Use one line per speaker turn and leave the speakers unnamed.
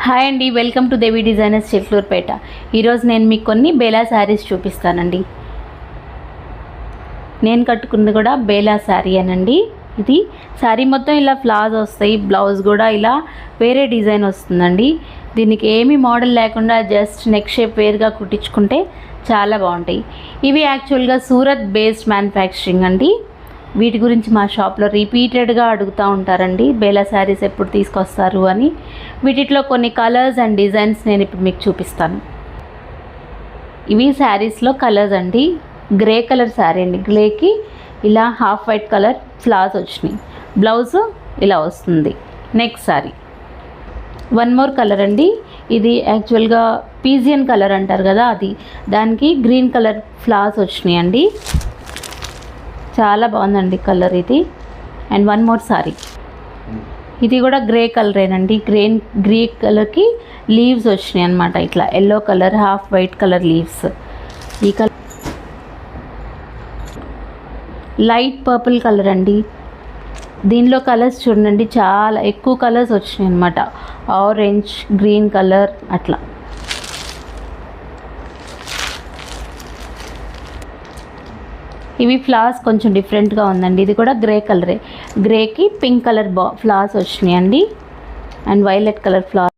Hi అండి, welcome to Devi designers చిట్లూరుపేట. ఈరోజు నేను మీకు కొన్ని బేలా శారీస్ చూపిస్తానండి. నేను కట్టుకుంది కూడా బేలా శారీ అనండి. ఇది శారీ మొత్తం ఇలా ఫ్లాస్ వస్తాయి, బ్లౌజ్ కూడా ఇలా వేరే డిజైన్ వస్తుందండి. దీనికి ఏమీ మోడల్ లేకుండా జస్ట్ నెక్ షేప్ వేరుగా కుట్టించుకుంటే చాలా బాగుంటాయి. ఇవి యాక్చువల్గా సూరత్ బేస్డ్ మ్యానుఫ్యాక్చరింగ్ అండి. వీటి గురించి మా షాప్లో రిపీటెడ్గా అడుగుతూ ఉంటారండి, బేలా శారీస్ ఎప్పుడు తీసుకొస్తారు అని. వీటిలో కొన్ని కలర్స్ అండ్ డిజైన్స్ నేను ఇప్పుడు మీకు చూపిస్తాను. ఇవి శారీస్లో కలర్స్ అండి. గ్రే కలర్ శారీ అండి, గ్రేకి ఇలా హాఫ్ వైట్ కలర్ ఫ్లాస్ వచ్చినాయి. బ్లౌజ్ ఇలా వస్తుంది. Next sari one more colour అండి. ఇది యాక్చువల్గా పీజియన్ కలర్ అంటారు కదా, అది దానికి గ్రీన్ కలర్ ఫ్లాస్ వచ్చినాయి అండి. చాలా బాగుందండి కలర్ ఇది. అండ్ వన్ మోర్ సారీ, ఇది కూడా గ్రే కలరేనండి. గ్రే కలర్కి లీవ్స్ వచ్చినాయి అనమాట. ఇట్లా yellow colour half white colour leaves. ఈ కలర్ లైట్ పర్పుల్ కలర్ అండి. దీనిలో కలర్స్ చూడండి, చాలా ఎక్కువ కలర్స్ వచ్చినాయి అనమాట. ఆరెంజ్, గ్రీన్ కలర్ అట్లా. ఇవి ఫ్లాస్ కొంచెం డిఫరెంట్గా ఉందండి. ఇది కూడా గ్రే కలరే. గ్రేకి పింక్ కలర్ ఫ్లాస్ వచ్చినాయండి. And violet colour floss.